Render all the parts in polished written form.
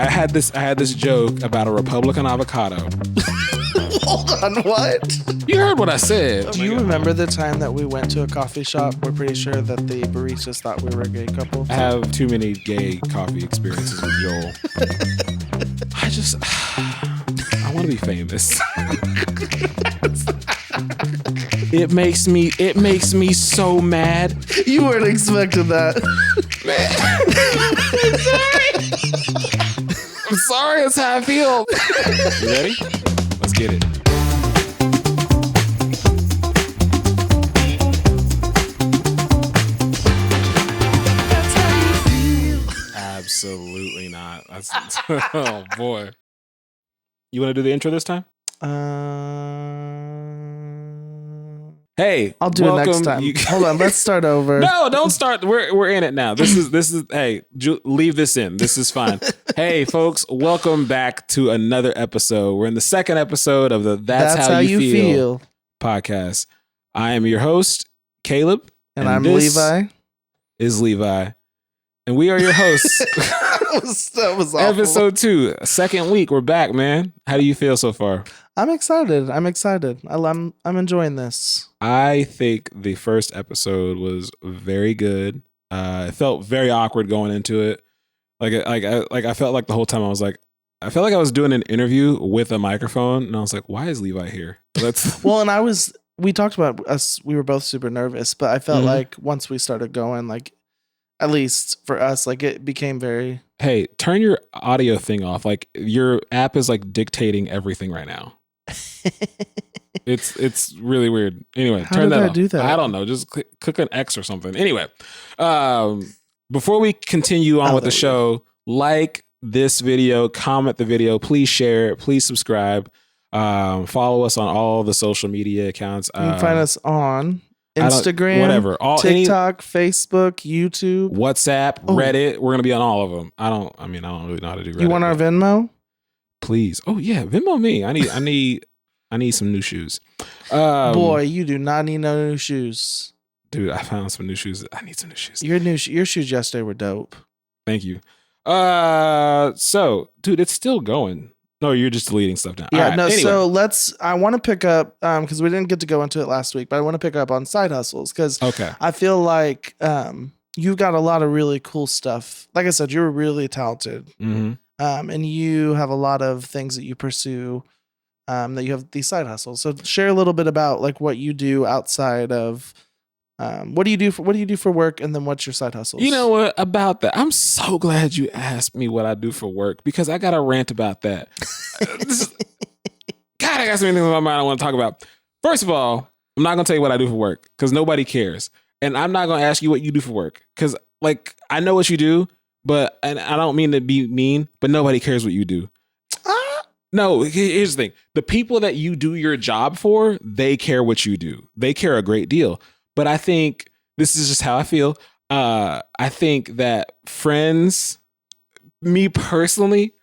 I had this joke about a Republican avocado. Hold on, what? You heard what I said. Do you remember the time that we went to a coffee shop? We're pretty sure that the baristas thought we were a gay couple. I have too many gay coffee experiences with Joel. I want to be famous. It makes me so mad. You weren't expecting that. I'm sorry, that's how I feel. You ready? Let's get it. That's how you feel. Absolutely not. Oh boy. You want to do the intro this time? Hey, I'll do it next time. Hold on, let's start over. No, don't start. We're in it now. This is. Hey, leave this in. This is fine. Hey, folks, welcome back to another episode. We're in the second episode of the That's How You Feel podcast. I am your host, Caleb, and I'm Levi. Is Levi, and we are your hosts. That was awful. Episode 2, second week. We're back, man. How do you feel so far? I'm excited. I'm enjoying this. I think the first episode was very good. It felt very awkward going into it. I felt like the whole time I felt like I was doing an interview with a microphone, and I was like, "Why is Levi here?" Well, and we talked about us. We were both super nervous, but I felt like once we started going, like at least for us, like it became very. Hey, turn your audio thing off. Like your app is like dictating everything right now. It's really weird. Anyway, How turn did that I off. do that? I don't know. Just click an X or something. Anyway, before we continue on with the show, like this video, comment the video, please share it, please subscribe, follow us on all the social media accounts. You can find us on Instagram, whatever, TikTok, Facebook, YouTube, WhatsApp, Reddit. We're gonna be on all of them. I don't really know how to do Reddit. You want our Venmo? Please. Oh yeah, Venmo me. I need some new shoes. Boy, you do not need no new shoes. Dude, I found some new shoes. I need some new shoes. Your shoes yesterday were dope. Thank you. So, dude, it's still going. No, you're just deleting stuff now. Yeah, right, no, anyway. so I want to pick up, because we didn't get to go into it last week, but I want to pick up on side hustles, because I feel like you got a lot of really cool stuff. Like I said, you're really talented. Mm-hmm. And you have a lot of things that you pursue, that you have these side hustles. So share a little bit about like what you do outside of, what do you do for work, and then what's your side hustles? You know what about that? I'm so glad you asked me what I do for work, because I got a rant about that. God, I got so many things in my mind I want to talk about. First of all, I'm not gonna tell you what I do for work because nobody cares, and I'm not gonna ask you what you do for work because like I know what you do. And I don't mean to be mean, but nobody cares what you do. No, here's the thing. The people that you do your job for, they care what you do. They care a great deal. But I think this is just how I feel. I think that friends, me personally,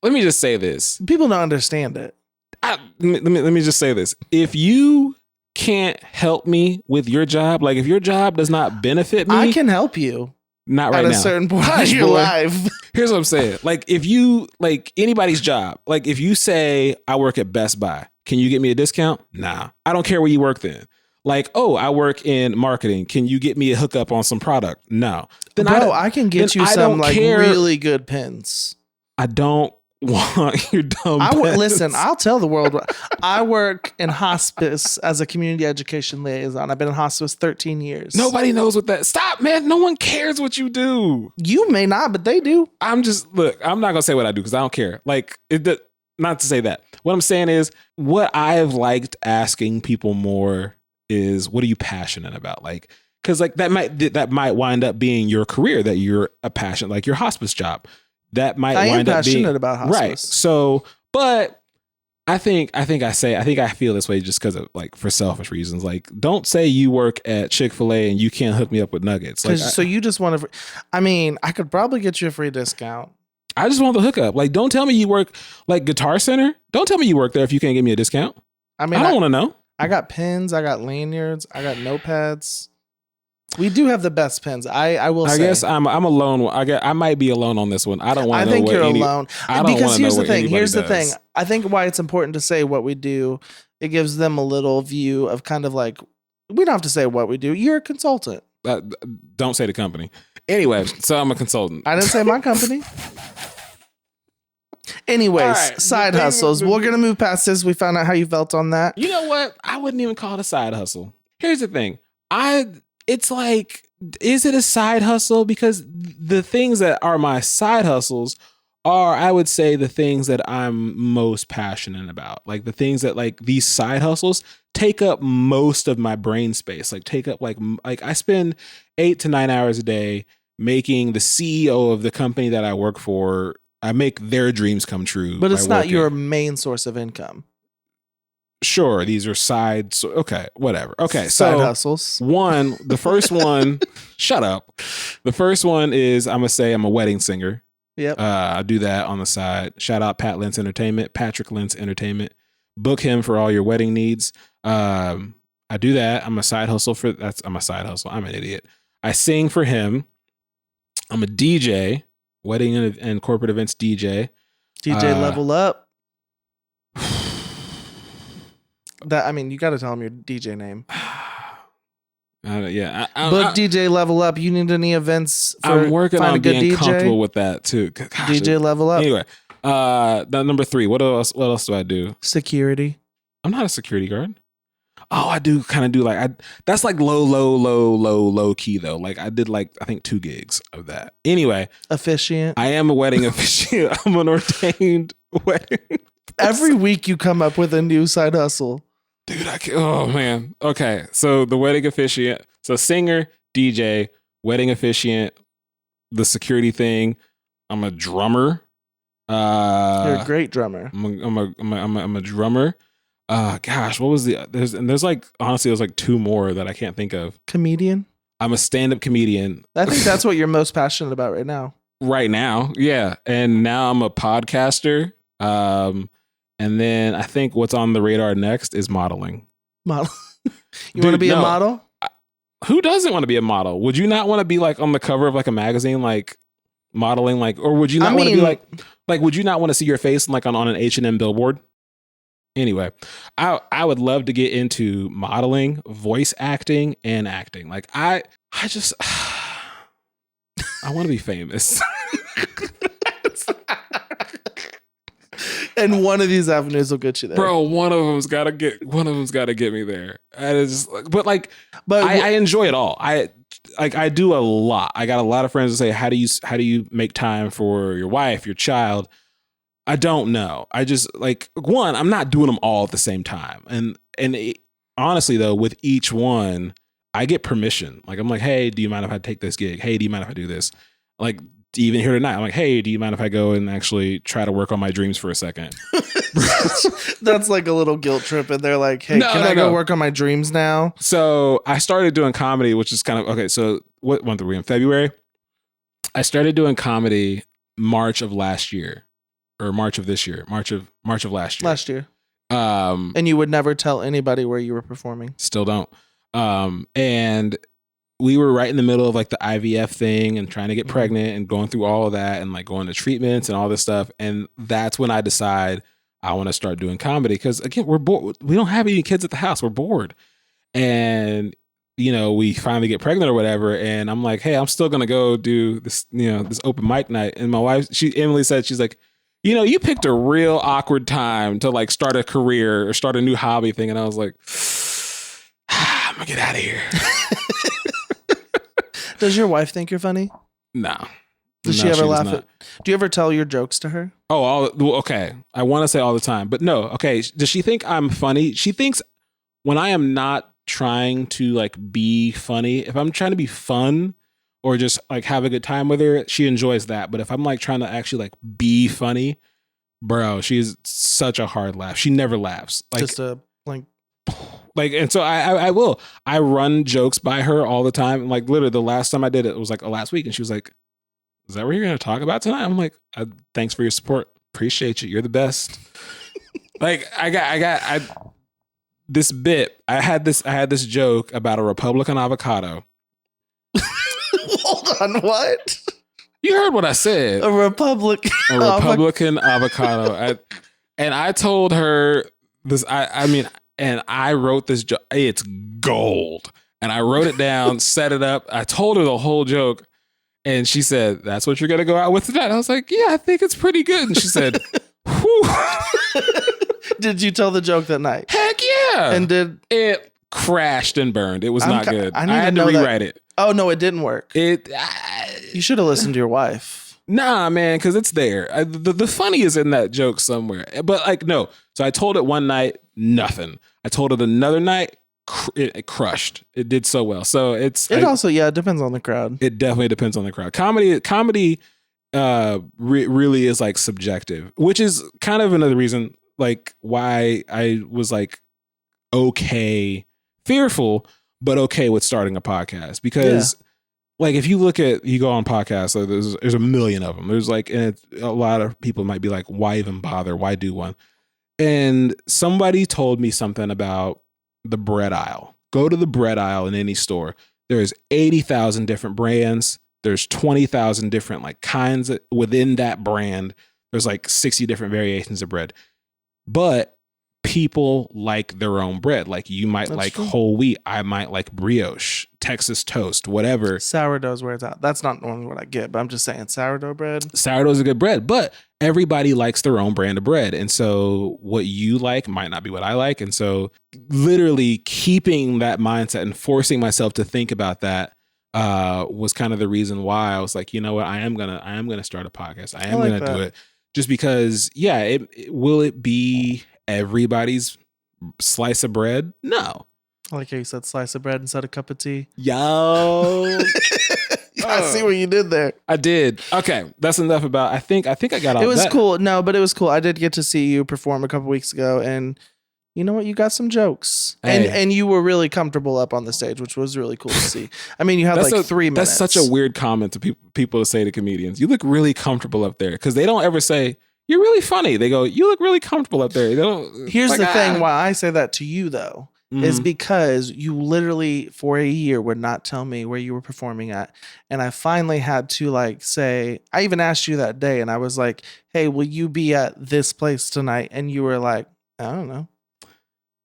let me just say this. People don't understand it. Let me just say this. If you can't help me with your job, like if your job does not benefit me, I can help you. Not right now. At a certain point in your life. Here's what I'm saying. Like if you, like anybody's job, like if you say I work at Best Buy, can you get me a discount? Nah, I don't care where you work then. Like, oh, I work in marketing. Can you get me a hookup on some product? No. Then I can get you some like really good pens. I don't want your dumb pens. Listen, I'll tell the world. I work in hospice as a community education liaison. I've been in hospice 13 years. Nobody knows what that. Stop, man. No one cares what you do. You may not, but they do. I'm not going to say what I do because I don't care. Like, not to say that. What I'm saying is what I've liked asking people more is, what are you passionate about? Like, because like that might wind up being your career, that you're a passion, like your hospice job. That might wind up being passionate about hospice. Right. So, but I feel this way just because of like for selfish reasons. Like, don't say you work at Chick-fil-A and you can't hook me up with nuggets. Like, so you just want to. I mean, I could probably get you a free discount. I just want the hookup. Like, don't tell me you work like Guitar Center. Don't tell me you work there if you can't give me a discount. I mean, I don't want to know. I got pens. I got lanyards. I got notepads. We do have the best pens. I will say. I guess I'm alone. I might be alone on this one. I don't want to know. I think you're alone. Because here's the thing. Here's the thing. I think why it's important to say what we do. It gives them a little view of kind of like, we don't have to say what we do. You're a consultant. Don't say the company. Anyway, so I'm a consultant. I didn't say my company. Anyways, right, side hustles. We're going to move past this. We found out how you felt on that. You know what? I wouldn't even call it a side hustle. Here's the thing. It's like, is it a side hustle? Because the things that are my side hustles are, I would say, the things that I'm most passionate about. Like the things that like these side hustles take up most of my brain space. Like take up like I spend 8 to 9 hours a day making the CEO of the company that I work for. I make their dreams come true. But it's not your main source of income. Sure, these are side. Okay, whatever. Okay, side hustles. The first one. Shut up. The first one is I'm gonna say I'm a wedding singer. Yep. I do that on the side. Shout out Patrick Lentz Entertainment. Book him for all your wedding needs. I do that. I'm a side hustle. I'm an idiot. I sing for him. I'm a DJ, wedding and corporate events DJ. DJ level up. You got to tell him your DJ name. Yeah. Book DJ level up. You need any events? I'm working on being comfortable with that too. Gosh, DJ level up. Anyway, number 3. What else do I do? Security. I'm not a security guard. Oh, I do kind of do that's like low key though. Like I did I think 2 gigs of that. Anyway, officiant. I am a wedding officiant. I'm an ordained wedding person. Every week you come up with a new side hustle. Dude, oh man. Okay. So the wedding officiant, so singer, DJ, wedding officiant, the security thing. I'm a drummer. You're a great drummer. I'm a drummer. Gosh, what was there's honestly, there's 2 more that I can't think of. Comedian. I'm a stand-up comedian. I think that's what you're most passionate about right now. Right now. Yeah. And now I'm a podcaster. And then I think what's on the radar next is modeling. Model. You want to be a model? Who doesn't want to be a model? Would you not want to be on the cover of a magazine, modeling, or would you not want to be would you not want to see your face on an H&M billboard? Anyway, I would love to get into modeling, voice acting, and acting. I just I want to be famous. And one of these avenues will get you there, bro. One of them's got to get me there. And it's but I enjoy it all. I do a lot. I got a lot of friends that say, how do you make time for your wife, your child? I don't know. I just one, I'm not doing them all at the same time. And honestly though, with each one, I get permission. I'm like, hey, do you mind if I take this gig? Hey, do you mind if I do this? Even here tonight, I'm like, hey, do you mind if I go and actually try to work on my dreams for a second? That's a little guilt trip. And they're like, hey, can I go work on my dreams now? So I started doing comedy, which is kind of, okay. So what month are we in? February? I started doing comedy March of last year or March of this year, March of last year. Last year. And you would never tell anybody where you were performing. Still don't. And we were right in the middle of the IVF thing and trying to get pregnant and going through all of that and going to treatments and all this stuff. And that's when I decide I want to start doing comedy. Cause again, we're bored. We don't have any kids at the house. We're bored. And, we finally get pregnant or whatever. And I'm like, hey, I'm still going to go do this, this open mic night. And my wife, Emily said, she's like, you picked a real awkward time to start a career or start a new hobby thing. And I was like, I'm gonna get out of here. Does your wife think you're funny? No. Does she ever laugh at? Do you ever tell your jokes to her? Oh, okay. I want to say all the time, but no. Okay. Does she think I'm funny? She thinks when I am not trying to be funny, if I'm trying to be fun or just have a good time with her, she enjoys that. But if I'm trying to actually be funny, bro, she's such a hard laugh. She never laughs. Just a blank. And so I run jokes by her all the time. Literally the last time I did it was last week. And she was like, is that what you're going to talk about tonight? I'm like, thanks for your support. Appreciate you. You're the best. I had this joke about a Republican avocado Hold on, what? You heard what I said. A Republican. A Republican avocado. And I told her this. And I wrote this joke. It's gold. And I wrote it down, set it up. I told her the whole joke. And she said, "That's what you're going to go out with tonight?" I was like, "Yeah, I think it's pretty good." And she said, "Whew." Did you tell the joke that night? Heck yeah. And did it crashed and burned? It was not good. I had to rewrite it. Oh, no, it didn't work. You should have listened to your wife. Nah, man, because it's there. The funny is in that joke somewhere. But like, no. So I told it one night, nothing. I told it another night, it crushed. It did so well. So it depends on the crowd. It definitely depends on the crowd. Comedy really is like subjective, which is kind of another reason like why I was like fearful, but okay with starting a podcast. Because like if you go on podcasts, so there's a million of them. There's like, and a lot of people might be like, why even bother? Why do one? And somebody told me something about the bread aisle. Go to the bread aisle in any store. There's 80,000 different brands. There's 20,000 different like kinds within that brand. There's like 60 different variations of bread. But people like their own bread. Like you might like whole wheat. I might like brioche, Texas toast, whatever. Sourdough's where it's at. That's not normally what I get, but I'm just saying sourdough bread. Sourdough's a good bread, but everybody likes their own brand of bread. And so what you like might not be what I like. And so literally keeping that mindset and forcing myself to think about that was kind of the reason why I was like, you know what, I am gonna start a podcast. I am gonna do it. Just because, will it be everybody's slice of bread? No. I like how you said slice of bread instead of cup of tea. Yo. I see what you did there. I did. Okay. That's enough about, I think I got all that. It was cool. No, but it was cool. I did get to see you perform a couple weeks ago, and you know what? You got some jokes. Hey. And you were really comfortable up on the stage, which was really cool to see. I mean, you had 3 minutes. That's such a weird comment to people to say to comedians. You look really comfortable up there, because they don't ever say, "You're really funny." They go, "You look really comfortable up there." They don't. Here's the thing why I say that to you, though, is because you literally for a year would not tell me where you were performing at. And I finally had to like say, I even asked you that day, and I was like, "Hey, will you be at this place tonight?" And you were like, "I don't know."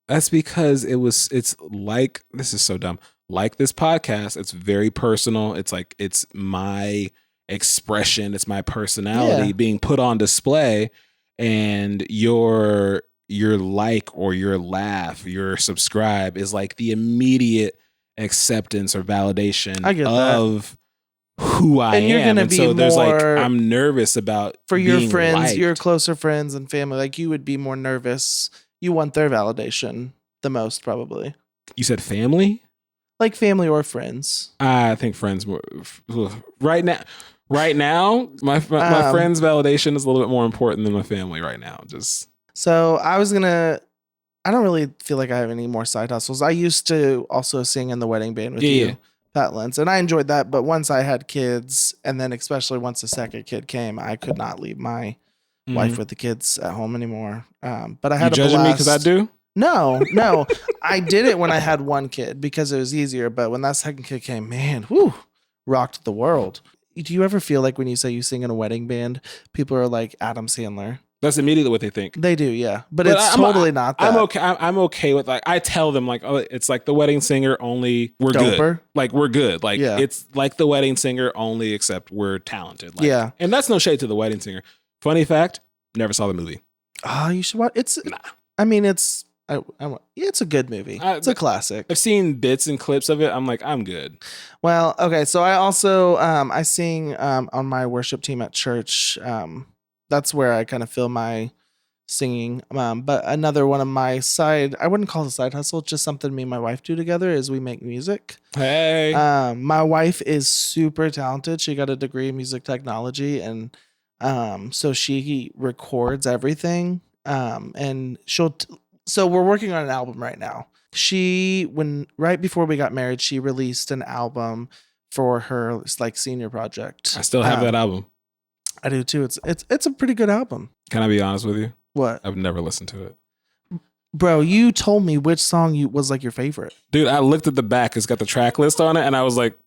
That's because it's like, this is so dumb. Like this podcast, it's very personal. It's like, it's my expression. It's my personality being put on display, and your like or your laugh, your subscribe is like the immediate acceptance or validation of who I am. And so there's like, I'm nervous about for your friends, liked. Your closer friends and family, like you would be more nervous. You want their validation the most, probably. You said family? Like family or friends. I think friends more. Right now, my friends' validation is a little bit more important than my family right now. So I don't really feel like I have any more side hustles. I used to also sing in the wedding band with you, Pat Lentz, and I enjoyed that. But once I had kids, and then especially once the second kid came, I could not leave my wife with the kids at home anymore. But I had you judging me because I do? No. I did it when I had one kid because it was easier. But when that second kid came, man, rocked the world. Do you ever feel like when you say you sing in a wedding band, people are like Adam Sandler? That's immediately what they think. They do, yeah. But it's totally not that. I'm okay. I'm okay with like, I tell them like, oh, it's like the wedding singer only. We're Doper. Good. Like we're good. Like it's like the wedding singer only, except we're talented. Like, and that's no shade to the wedding singer. Funny fact, never saw the movie. Oh, you should watch. I mean, it's a good movie. It's a classic. I've seen bits and clips of it. I'm like, I'm good. Well, okay. So I also I sing on my worship team at church. That's where I kind of feel my singing. But another one of my I wouldn't call it a side hustle. It's just something me and my wife do together is we make music. Hey. My wife is super talented. She got a degree in music technology, and so she records everything. And so we're working on an album right now. Right before we got married, she released an album for her like senior project. I still have that album. I do too. It's a pretty good album. Can I be honest with you? What? I've never listened to it. Bro, you told me which song was like your favorite. Dude, I looked at the back. It's got the track list on it, and I was like,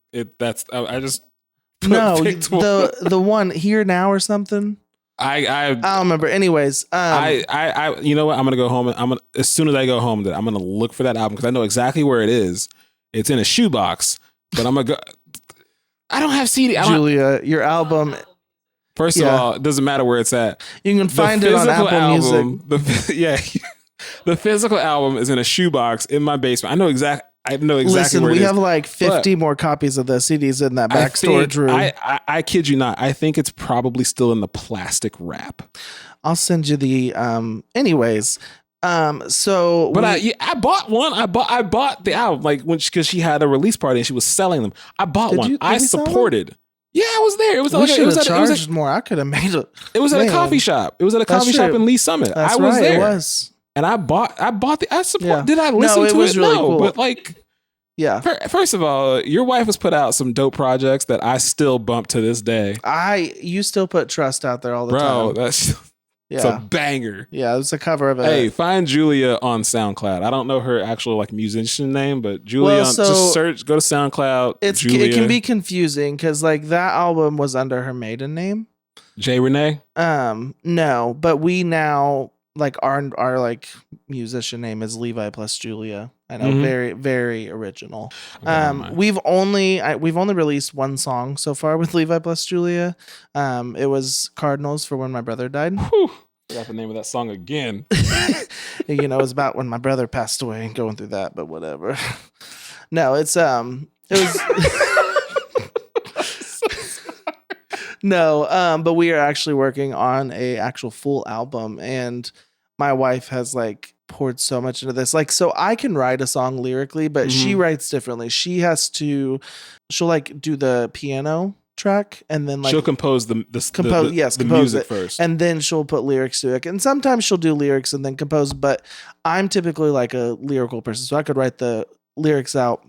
No, picked one. the one Here Now or something. I don't remember. Anyways, you know what? I'm gonna go home and as soon as I go home, I'm gonna look for that album because I know exactly where it is. It's in a shoebox, but I'm gonna go. I don't have CD. Julia, your album. First of all, it doesn't matter where it's at. You can find it on Apple Music. The physical album is in a shoebox in my basement. I know exactly. Listen, where it we is. have like 50 more copies of the CDs in that back storage room. I kid you not. I think it's probably still in the plastic wrap. I'll send you the. Anyways, so. But I bought one. I bought the album because she had a release party and she was selling them. I bought one. I supported. Yeah, I was there. It was charged more. I could have made it. It was at a coffee shop. It was at a coffee shop in Lee Summit. I was there. It was. And I bought the. I support. Yeah. Did I to listen it? Was really cool. But yeah. First of all, your wife has put out some dope projects that I still bump to this day. You still put Trust out there all the time. Bro, it's a banger. Yeah, it was a cover of it. Hey, find Julia on SoundCloud. I don't know her actual musician name, but Julia, just search, go to SoundCloud. It can be confusing because that album was under her maiden name. J. Renee? No, but we now our musician name is Levi plus Julia. I know, very, very original. We've only released one song so far with Levi plus Julia. It was Cardinals for when my brother died. Whew. I forgot the name of that song again. It was about when my brother passed away and going through that, but whatever. No, it was No, but we are actually working on a actual full album, and my wife has poured so much into this. So I can write a song lyrically, but she writes differently. She'll do the piano track and then she'll compose the music first, and then she'll put lyrics to it. And sometimes she'll do lyrics and then compose, but I'm typically a lyrical person, so I could write the lyrics out.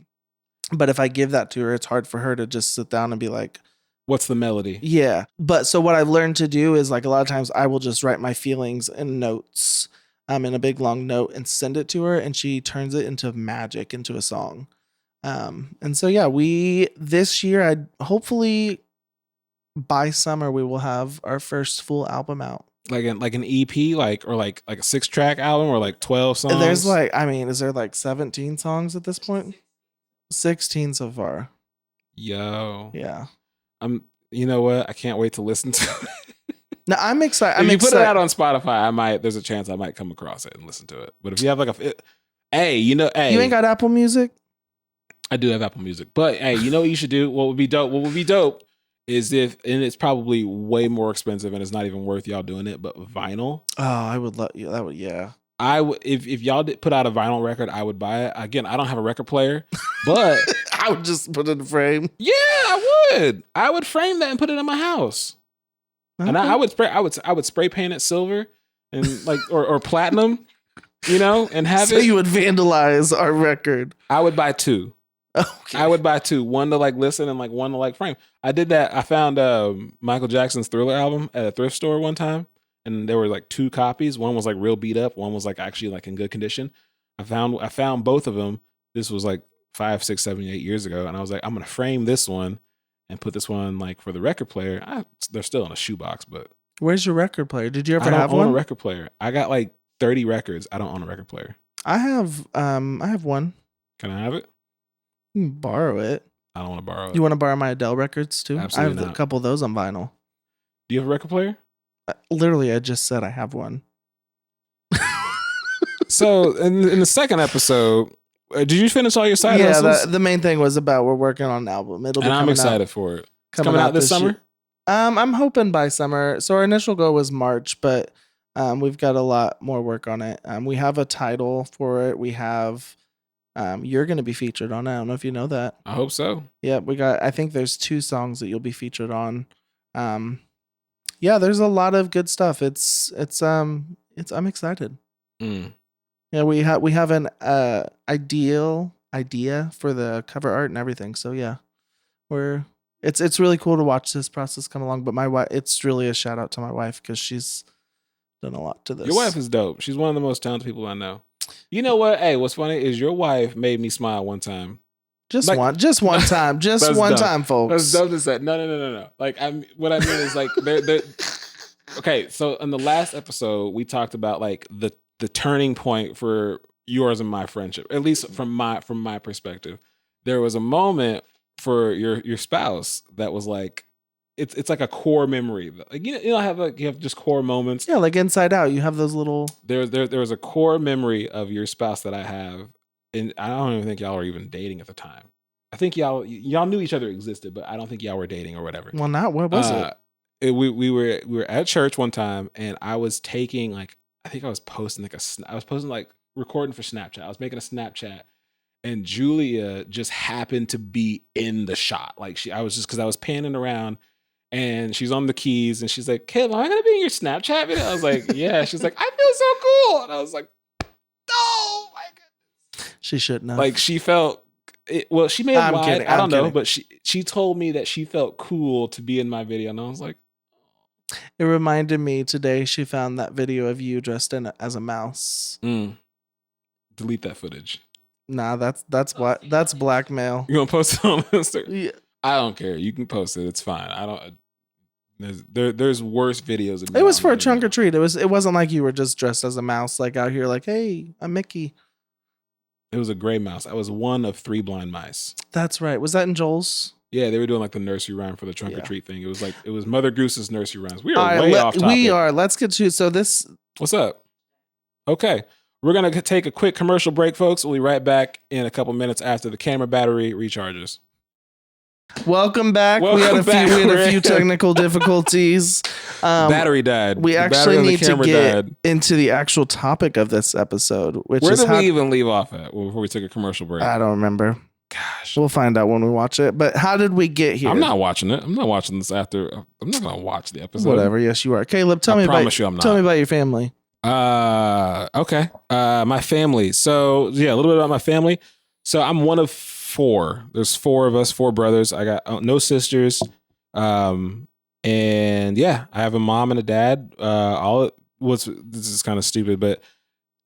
But if I give that to her, it's hard for her to just sit down and be like, what's the melody? Yeah. But so what I've learned to do is a lot of times I will just write my feelings in notes, in a big long note, and send it to her, and she turns it into magic, into a song. And so this year, hopefully by summer we will have our first full album out. Like an EP, or a 6-track album, or 12 songs. There's is there 17 songs at this point? 16 so far. Yo. Yeah. You know what? I can't wait to listen to it. No, I'm excited. If you put it out on Spotify, there's a chance I might come across it and listen to it. But if you have you ain't got Apple Music? I do have Apple Music. But hey, you know what you should do? What would be dope is and it's probably way more expensive and it's not even worth y'all doing it, but vinyl. Oh, I would love you. That would, yeah. I would, if y'all did put out a vinyl record, I would buy it. Again, I don't have a record player, but I would just put it in a frame. Yeah, I would. I would frame that and put it in my house. Okay. And I would spray paint it silver and or platinum, and have it. So you would vandalize our record. I would buy 2. Okay. I would buy 2, one to listen and one to frame. I did that. I found Michael Jackson's Thriller album at a thrift store one time. And there were 2 copies. One was real beat up. One was actually in good condition. I found both of them. This was 5, 6, 7, 8 years ago. And I was I'm going to frame this one and put this one for the record player. They're still in a shoebox, but. Where's your record player? Did you ever have one? I don't own a record player. I got 30 records. I don't own a record player. I have one. Can I have it? You can borrow it. I don't want to borrow it. You want to borrow my Adele records too? Absolutely I have a couple of those on vinyl. Do you have a record player? Literally, I just said I have one. So in the second episode, did you finish all your side hustles? Yeah, the main thing was about we're working on an album. I'm excited for it. It's coming out this summer? I'm hoping by summer. So our initial goal was March, but we've got a lot more work on it. We have a title for it. We have you're going to be featured on it. I don't know if you know that. I hope so. Yeah, I think there's 2 songs that you'll be featured on. Yeah, there's a lot of good stuff. I'm excited. Mm. Yeah, we have an idea for the cover art and everything. So yeah, it's really cool to watch this process come along. But my wife, it's really a shout out to my wife because she's done a lot to this. Your wife is dope. She's one of the most talented people I know. You know what? Hey, what's funny is your wife made me smile one time. Just like, one time. Just that's one dumb. time, folks. That's dumb to say. No. Like, what I mean is like, they're okay. So in the last episode, we talked about like the turning point for yours and my friendship, at least from my perspective. There was a moment for your spouse that was like, it's like a core memory. Like, you know, you have just core moments. Yeah, like Inside Out, you have those little. There was a core memory of your spouse that I have, and I don't even think y'all were even dating at the time. I think y'all knew each other existed, but I don't think y'all were dating or whatever. Well, not what was it? We were at church one time, and I was taking like, I think I was posting like recording for Snapchat. I was making a Snapchat, and Julia just happened to be in the shot. Like because I was panning around, and she's on the keys, and she's like, "Caleb, am I gonna be in your Snapchat video?" I was like, "Yeah." She's like, "I feel so cool," and I was like, "Oh my goodness." She shouldn't have. Like she felt. Well, she may have lied. Kidding. I don't know, but she told me that she felt cool to be in my video, and I was like, it reminded me today. She found that video of you dressed as a mouse. Delete that footage. Nah, that's blackmail. You gonna post it on Instagram? Yeah. I don't care. You can post it. It's fine. I don't. There's worse videos of me. It was for a trunk or treat. It wasn't like you were just dressed as a mouse, like out here, like, hey, I'm Mickey. It was a gray mouse. I was one of 3 blind mice. That's right. Was that in Joel's? Yeah, they were doing like the nursery rhyme for the trunk or treat thing. It was Mother Goose's nursery rhymes. We are way off topic. We are. Let's get to this. What's up? Okay. We're going to take a quick commercial break, folks. We'll be right back in a couple minutes after the camera battery recharges. Welcome back. We had a few technical difficulties. Battery died. We actually need to get into the actual topic of this episode, which Where is did we even leave off at before we took a commercial break? I don't remember. Gosh. We'll find out when we watch it. But how did we get here? I'm not watching it. I'm not watching this after. I'm not going to watch the episode. Whatever. Yes, you are. Caleb, tell me about your family. Okay. My family. So yeah, a little bit about my family. So I'm one of 4. There's 4 of us, 4 brothers. I got no sisters. And yeah, I have a mom and a dad. This is kind of stupid, but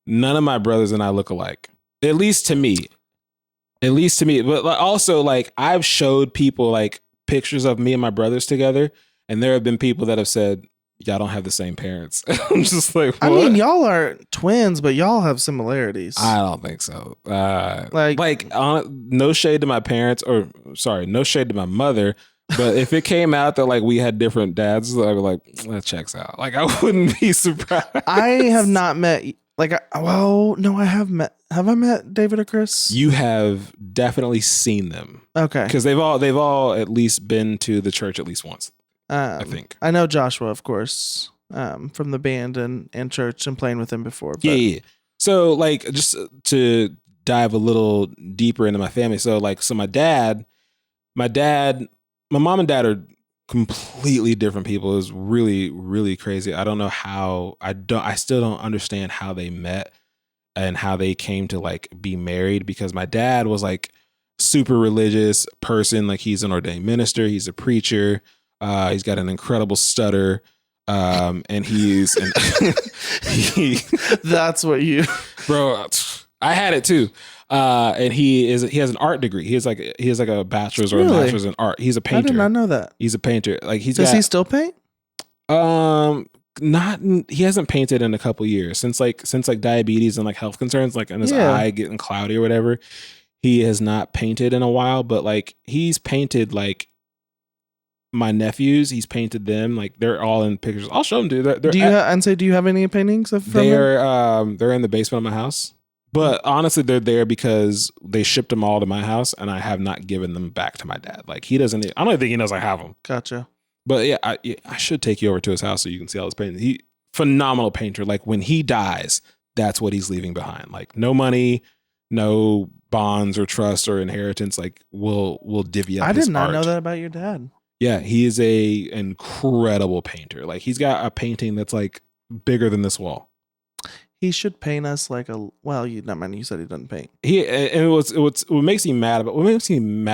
none of my brothers and I look alike. At least to me. But also, like, I've showed people like pictures of me and my brothers together, and there have been people that have said, y'all don't have the same parents. I'm just like, what? I mean, y'all are twins, but y'all have similarities. I don't think so. No shade to my parents, or sorry, no shade to my mother. But if it came out that like we had different dads, I would like, that checks out. Like, I wouldn't be surprised. I have not met. No, I have met. Have I met David or Chris? You have definitely seen them. Okay, because they've all at least been to the church at least once. I think I know Joshua, of course, from the band and church, and playing with him before. But. Yeah. So like, just to dive a little deeper into my family. So like, my mom and dad are completely different people. It was really, really crazy. I don't know how. I still don't understand how they met and how they came to like be married, because my dad was like super religious person. Like, he's an ordained minister. He's a preacher. He's got an incredible stutter. And he's that's what you, bro. I had it too. And he has an art degree. He has like a bachelor's or a master's in art. He's a painter. I did not know that. He's a painter. Like, he still paint? He hasn't painted in a couple years since diabetes and like health concerns, like, and his eye getting cloudy or whatever. He has not painted in a while, but like, he's painted like my nephews. He's painted them. Like, they're all in pictures. I'll show them to you. Do you have any paintings of? They're in the basement of my house. But honestly, they're there because they shipped them all to my house, and I have not given them back to my dad. Like, he doesn't. I don't think he knows I have them. Gotcha. But yeah, I should take you over to his house so you can see all his paintings. Phenomenal painter. Like, when he dies, that's what he's leaving behind. Like, no money, no bonds or trust or inheritance. Like, we'll divvy up. I his did not art. know that about your dad. Yeah, he is a incredible painter. Like, he's got a painting that's like bigger than this wall. He should paint us like a. Well, you said he doesn't paint. What makes me mad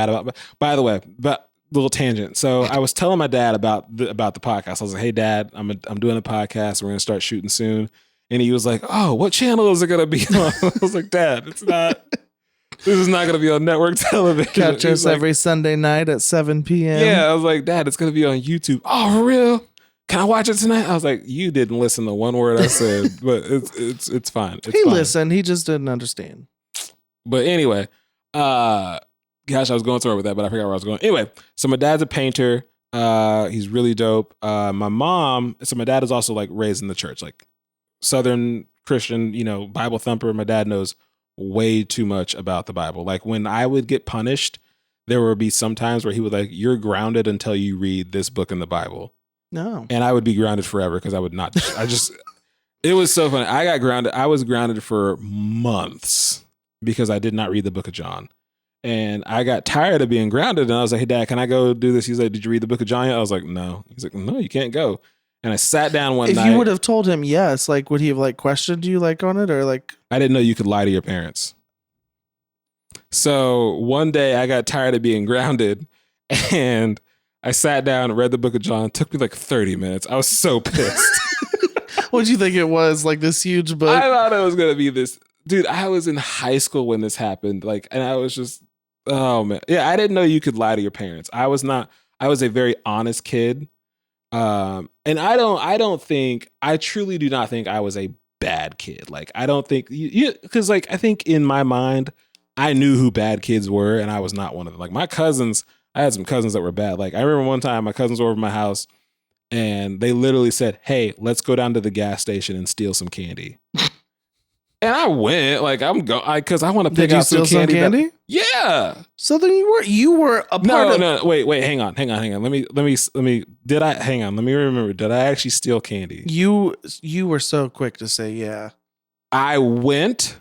about. By the way, but little tangent. So I was telling my dad about the podcast. I was like, "Hey, Dad, I'm doing a podcast. We're gonna start shooting soon." And he was like, "Oh, what channel is it gonna be on?" I was like, "Dad, it's not This is not going to be on network television. Catch us every Sunday night at 7 p.m. Yeah, I was like, Dad, it's going to be on YouTube. Oh, for real? Can I watch it tonight? I was like, you didn't listen to one word I said, but it's fine. It's fine. Listened. He just didn't understand. But anyway, gosh, I was going somewhere with that, but I forgot where I was going. Anyway, so my dad's a painter. He's really dope. My dad is also like raised in the church, like Southern Christian, Bible thumper. My dad knows way too much about the Bible. Like when I would get punished, there would be some times where he would like, you're grounded until you read this book in the Bible. No. And I would be grounded forever because I would not, it was so funny. I was grounded for months because I did not read the book of John. And I got tired of being grounded and I was like, hey, Dad, can I go do this? He's like, did you read the book of John yet? I was like, no. He's like, no, you can't go. And I sat down one night. If you would have told him yes, like, would he have like questioned you like on it or like? I didn't know you could lie to your parents. So one day I got tired of being grounded and I sat down and read the book of John. It took me like 30 minutes. I was so pissed. What'd you think it was? Like this huge book? I thought it was going to be this. Dude, I was in high school when this happened. Like, and I was just, oh man. Yeah, I didn't know you could lie to your parents. I was a very honest kid. And I truly do not think I was a bad kid. Like, I don't think because like, I think in my mind, I knew who bad kids were and I was not one of them. Like my cousins, I had some cousins that were bad. Like I remember one time my cousins were over at my house and they literally said, hey, let's go down to the gas station and steal some candy. And I went, like because I want to pick out some candy. Yeah. So then you were a part of. No, wait, hang on. Let me. Let me remember. Did I actually steal candy? You were so quick to say yeah. I went.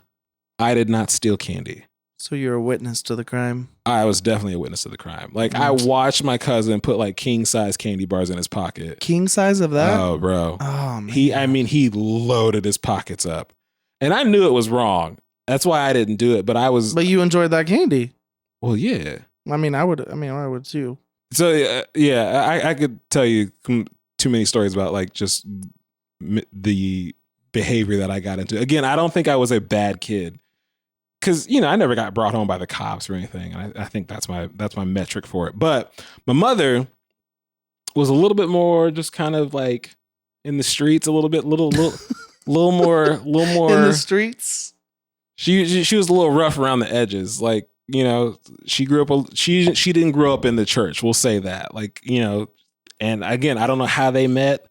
I did not steal candy. So you're a witness to the crime? I was definitely a witness to the crime. Like I watched my cousin put like king size candy bars in his pocket. King size of that? Oh, bro. Oh man. He loaded his pockets up. And I knew it was wrong. That's why I didn't do it. But you enjoyed that candy. Well, yeah. I would too. So yeah, I could tell you too many stories about like just the behavior that I got into. Again, I don't think I was a bad kid because I never got brought home by the cops or anything, and I think that's my metric for it. But my mother was a little bit more just kind of like in the streets, a little more in the streets. She was a little rough around the edges. Like, she grew up, she didn't grow up in the church. We'll say that. Like, and again, I don't know how they met,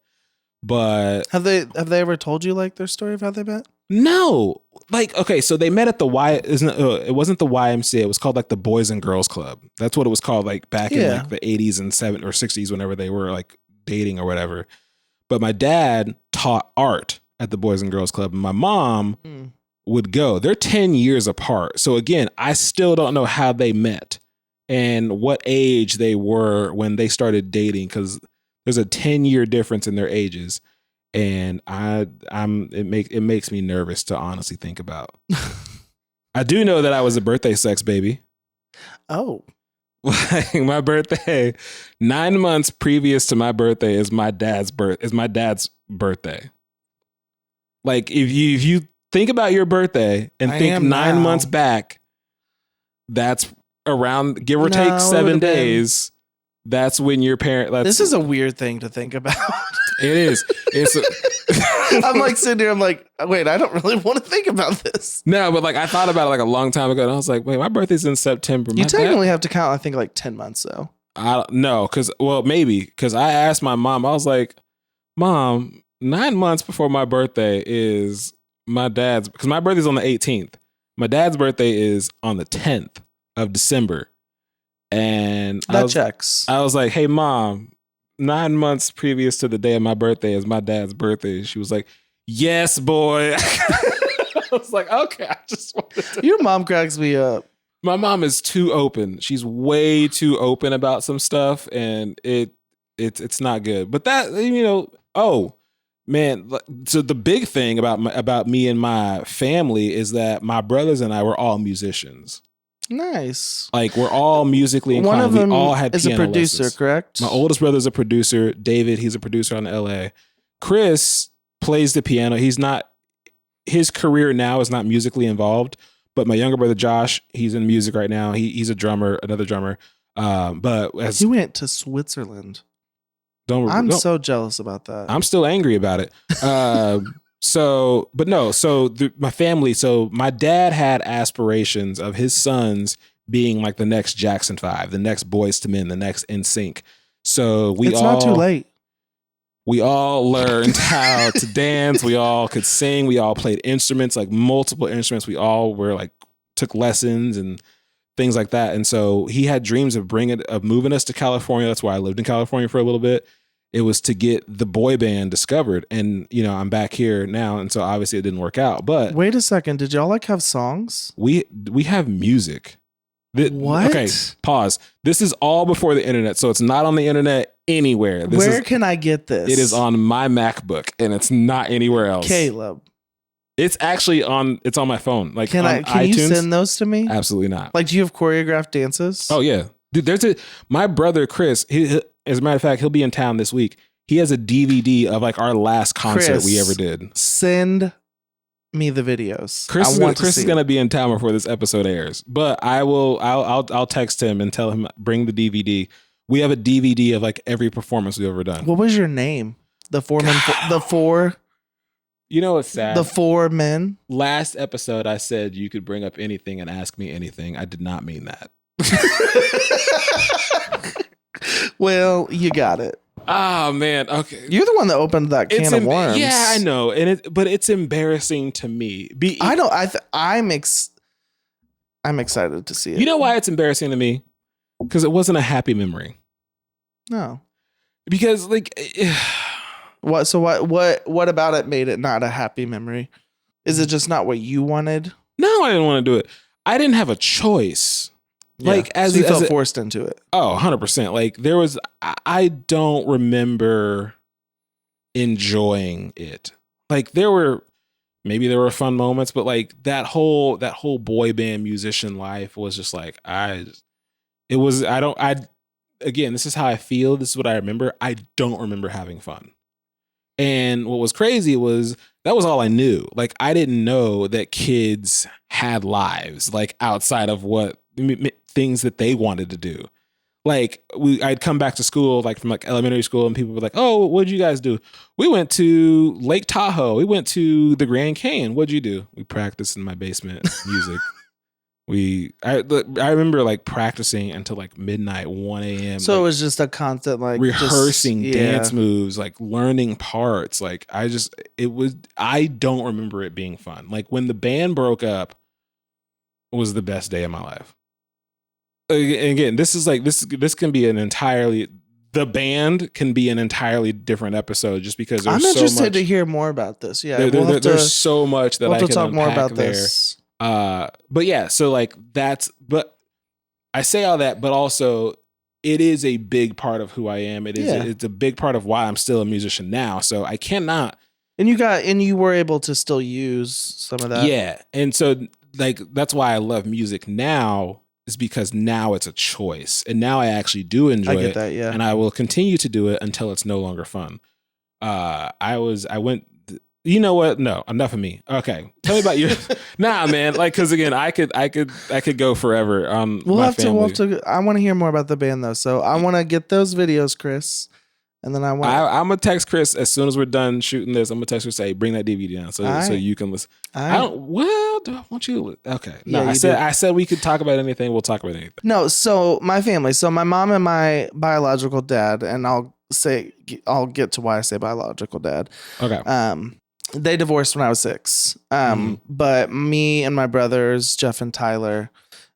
but have they ever told you like their story of how they met? No. Like, okay, so they met at it wasn't the YMCA. It was called like the Boys and Girls Club. That's what it was called like back in like the 80s and 70s or 60s whenever they were like dating or whatever. But my dad taught art at the Boys and Girls Club and my mom would go. They're 10 years apart. So again, I still don't know how they met and what age they were when they started dating because there's a 10-year difference in their ages. And it makes me nervous to honestly think about. I do know that I was a birthday sex baby. Oh. Like my birthday, 9 months previous to my birthday is my dad's birthday. Like if you think about your birthday and think 9 months back, that's around give or take 7 days. That's when your parent. This is a weird thing to think about. It is. I'm like sitting here. I'm like, wait, I don't really want to think about this. No, but like I thought about it like a long time ago, and I was like, wait, my birthday's in September. You technically have to count. I think like 10 months though. No, because I asked my mom. I was like, Mom, 9 months before my birthday is my dad's because my birthday's on the 18th. My dad's birthday is on the 10th of December. And checks. I was like, hey, Mom, 9 months previous to the day of my birthday is my dad's birthday. She was like, yes, boy. I was like, okay, I just wanted to. Your mom cracks me up. My mom is too open. She's way too open about some stuff, and it's not good. But that, oh, man. So the big thing about me and my family is that my brothers and I were all musicians. Nice. Like we're all musically inclined. One of them we all had is a producer, lessons. correct? My oldest brother's a producer. David, he's a producer on LA. Chris plays the piano. His career now is not musically involved, But my younger brother Josh, he's in music right now. He's a drummer, another drummer. But as he went to Switzerland. I'm so jealous about that. I'm still angry about it. My family. So my dad had aspirations of his sons being like the next Jackson 5, the next Boys to Men, the next NSYNC. So it's not too late. We all learned how to dance. We all could sing. We all played instruments, like multiple instruments. We all took lessons and things like that. And so he had dreams of moving us to California. That's why I lived in California for a little bit. It was to get the boy band discovered. And, I'm back here now. And so obviously it didn't work out. But wait a second. Did y'all have songs? We have music. What? Okay, pause. This is all before the internet. So it's not on the internet anywhere. Where can I get this? It is on my MacBook and it's not anywhere else. Caleb. It's actually on my phone. Like, can you send those to me? Absolutely not. Like, do you have choreographed dances? Oh yeah. Dude, my brother Chris, as a matter of fact, he'll be in town this week. He has a DVD of like our last concert we ever did. Send me the videos. Chris is going to be in town before this episode airs, but I'll text him and tell him bring the DVD. We have a DVD of like every performance we've ever done. What was your name? The Foreman, the four. You know what's sad? The four men. Last episode, I said you could bring up anything and ask me anything. I did not mean that. Well, you got it. Oh man, okay. You're the one that opened that can of worms. Yeah, I know, but it's embarrassing to me. I'm excited to see it. You know why it's embarrassing to me? Because it wasn't a happy memory. No. Because like, what? So what about it made it not a happy memory? Is it just not what you wanted? No, I didn't want to do it. I didn't have a choice. Yeah. Like so you felt forced into it. Oh, 100%. Like I don't remember enjoying it. Like there were fun moments, but like that whole boy band musician life was just like, again, this is how I feel. This is what I remember. I don't remember having fun. And what was crazy was that was all I knew. Like I didn't know that kids had lives like outside of things that they wanted to do. Like I'd come back to school, like from like elementary school, and people were like, "Oh, what'd you guys do?" We went to Lake Tahoe. We went to the Grand Canyon. What'd you do? We practiced in my basement music. I remember like practicing until like midnight, 1 a.m. So like, it was just a constant like rehearsing dance moves, like learning parts. Like I don't remember it being fun. Like when the band broke up was the best day of my life. Again, this can be the band can be an entirely different episode just because there's I'm interested so much to hear more about this. Yeah. There's so much that I can talk unpack more about there. This. But yeah, so like but I say all that, but also it is a big part of who I am. It's a big part of why I'm still a musician now. So I cannot. And you were able to still use some of that. Yeah. And so like, that's why I love music now is because now it's a choice and now I actually do enjoy it. I get that. Yeah. And I will continue to do it until it's no longer fun. You know what? No, enough of me. Okay. Tell me about your, nah, man. Like, cause again, I could go forever on we'll my have family. to, I want to hear more about the band though. So I want to get those videos, Chris. And then I'm gonna text Chris as soon as we're done shooting this. I'm gonna text her, say, bring that DVD down so you can listen. Do I want you to? Okay. No, yeah, I said we could talk about anything. We'll talk about anything. No. So my family, so my mom and my biological dad, and I'll get to why I say biological dad. Okay. They divorced when I was 6. But me and my brothers, Jeff and Tyler,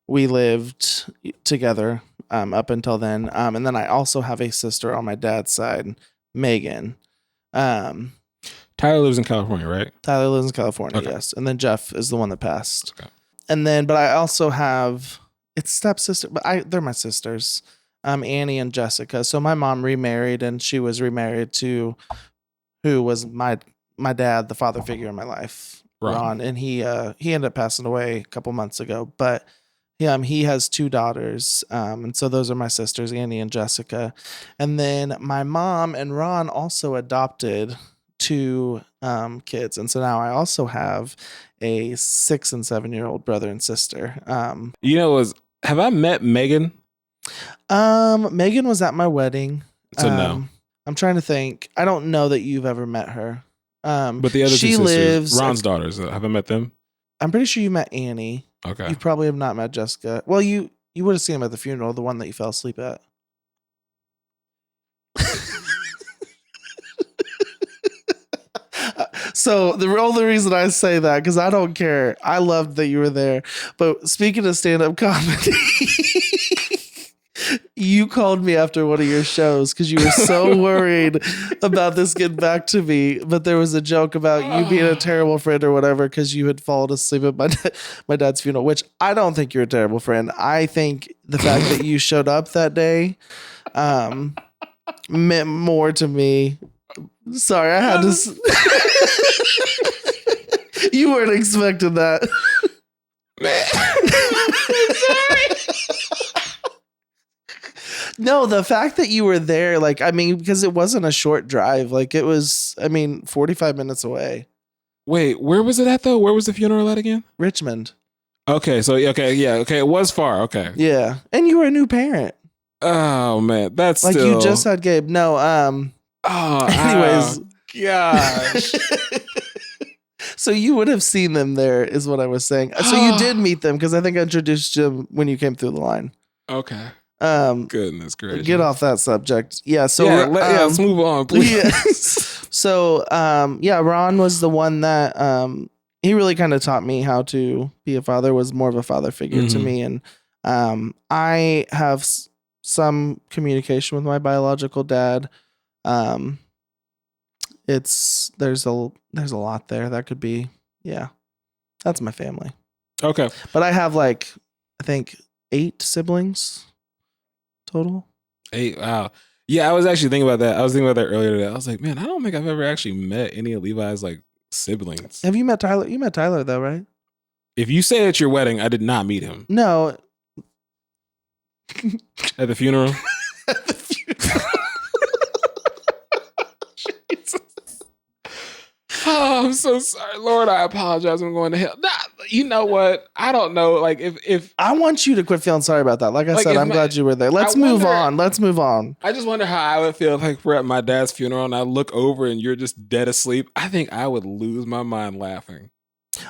we lived together up until then. And then I also have a sister on my dad's side, Megan. Tyler lives in California, right? Tyler lives in California, okay. Yes. And then Jeff is the one that passed. Okay. And then, but I also have, it's stepsister, but they're my sisters, Annie and Jessica. So my mom remarried, and she was remarried to who was my dad, the father figure in my life, Ron. And he ended up passing away a couple months ago, but he has 2 daughters. And so those are my sisters, Annie and Jessica. And then my mom and Ron also adopted two kids, and so now I also have a 6 and 7-year-old brother and sister. Have I met Megan? Megan was at my wedding. So no. I'm trying to think. I don't know that you've ever met her. But the other two sisters, Ron's daughters, have I met them? I'm pretty sure you met Annie. Okay. You probably have not met Jessica. Well, you would have seen him at the funeral, the one that you fell asleep at. So the only reason I say that, because I don't care. I loved that you were there. But speaking of stand-up comedy, you called me after one of your shows because you were so worried about this getting back to me. But there was a joke about you being a terrible friend or whatever because you had fallen asleep at my dad's funeral, which I don't think you're a terrible friend. I think the fact that you showed up that day meant more to me. Sorry, I had to. You weren't expecting that. Man. I'm sorry. No, the fact that you were there, because it wasn't a short drive. It was, 45 minutes away. Wait, where was it at though? Where was the funeral at again? Richmond. Okay, so it was far. Okay. Yeah, and you were a new parent. Oh man, that's still... you just had Gabe. No, anyways, gosh. So you would have seen them there, is what I was saying. So you did meet them because I think I introduced you when you came through the line. Okay. Goodness gracious. Get off that subject. Yeah. So let's move on, please. Yeah. So Ron was the one that he really kind of taught me how to be a father. Was more of a father figure to me, and I have some communication with my biological dad. There's a lot there that could be, that's my family. Okay. But I have I think 8 siblings total. 8. Wow. Yeah. I was actually thinking about that. I was thinking about that earlier today. I was like, man, I don't think I've ever actually met any of Levi's siblings. Have you met Tyler? You met Tyler though, right? If you say at your wedding, I did not meet him. No. At the funeral? At the funeral. Oh, I'm so sorry, Lord. I apologize. I'm going to hell. Nah, you know what? I don't know. If I want you to quit feeling sorry about that. Like I said, I'm glad you were there. Let's move on. I just wonder how I would feel if we're at my dad's funeral and I look over and you're just dead asleep. I think I would lose my mind laughing.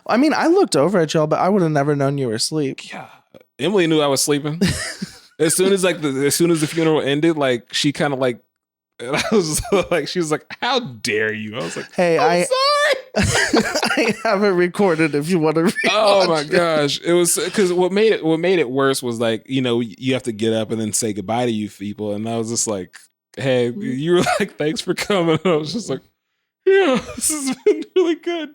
I looked over at y'all, but I would have never known you were asleep. Yeah, Emily knew I was sleeping. As soon as the funeral ended, she kind of and I was she was like, "How dare you?" I was like, "Hey, I'm sorry. I have it recorded if you want to read." Oh my gosh, it was because what made it worse was you have to get up and then say goodbye to you people, and I was just like, "Hey," you were like, "Thanks for coming." And I was just like, "Yeah, this has been really good."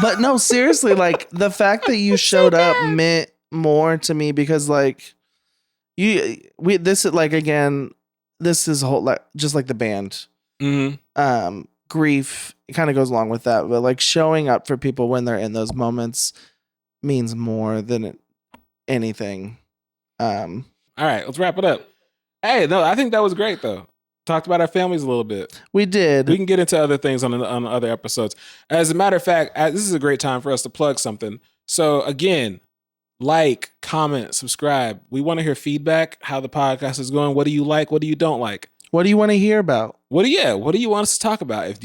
But no, seriously, the fact that you showed up meant more to me because this is a whole just like the band. Mm-hmm. Grief kind of goes along with that, but showing up for people when they're in those moments means more than anything. All right, let's wrap it up. Hey, no, I think that was great though. Talked about our families a little bit. We did. We can get into other things on other episodes. As a matter of fact, this is a great time for us to plug something. So again, comment, subscribe. We want to hear feedback, how the podcast is going. What do you like? What do you don't like? What do you want to hear about? What do you want us to talk about?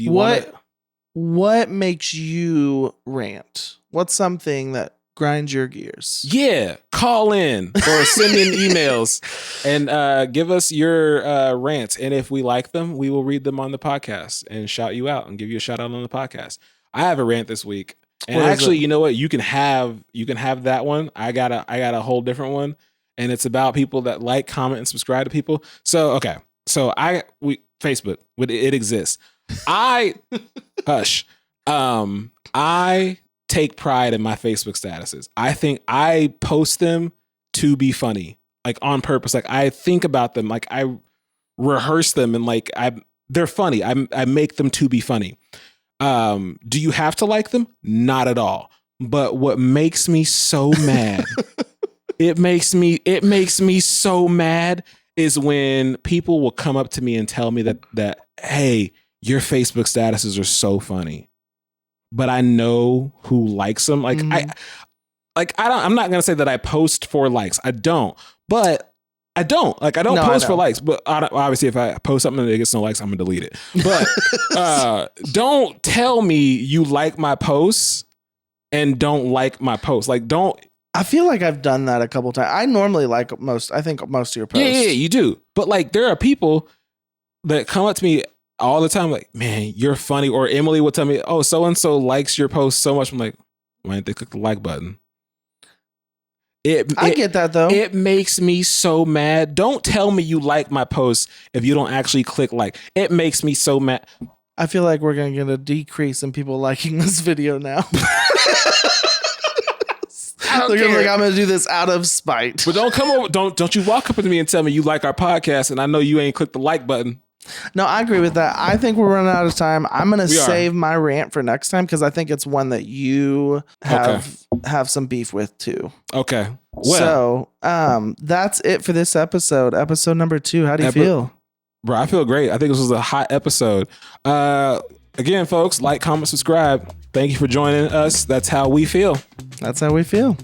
What makes you rant? What's something that grinds your gears? Yeah, call in or send in emails and give us your rants. And if we like them, we will read them on the podcast and shout you out and give you a shout out on the podcast. I have a rant this week. And actually, you know what? You can have that one. I got a whole different one, and it's about people that comment, and subscribe to people. So okay, so Facebook, it exists. I take pride in my Facebook statuses. I think I post them to be funny, on purpose. I think about them, I rehearse them, and they're funny. I make them to be funny. Do you have to like them? Not at all. But what makes me so mad, it makes me so mad is when people will come up to me and tell me that, hey, your Facebook statuses are so funny, but I know who likes them. Like I'm not gonna say that I post for likes. I don't, but I don't post for likes. But obviously, if I post something that gets no likes, I'm gonna delete it. But don't tell me you like my posts and don't like my posts. Like, don't. I feel like I've done that a couple times. I normally like most of your posts. Yeah, you do. But like, there are people that come up to me all the time, like, man, you're funny. Or Emily would tell me, oh, so and so likes your post so much. I'm like, why didn't they click the like button? I get that though. It makes me so mad. Don't tell me you like my posts if you don't actually click like. It makes me so mad. I feel like we're gonna get a decrease in people liking this video now. They're gonna be like, I'm gonna do this out of spite. But don't come over. Don't you walk up to me and tell me you like our podcast and I know you ain't clicked the like button. No, I agree with that. I think we're running out of time. I'm gonna save my rant for next time because I think it's one that you have some beef with too. Okay. Well, so that's it for this episode. Episode number 2. How do you feel? Bro, I feel great. I think this was a hot episode. Again, folks, like, comment, subscribe. Thank you for joining us. That's how we feel. That's how we feel.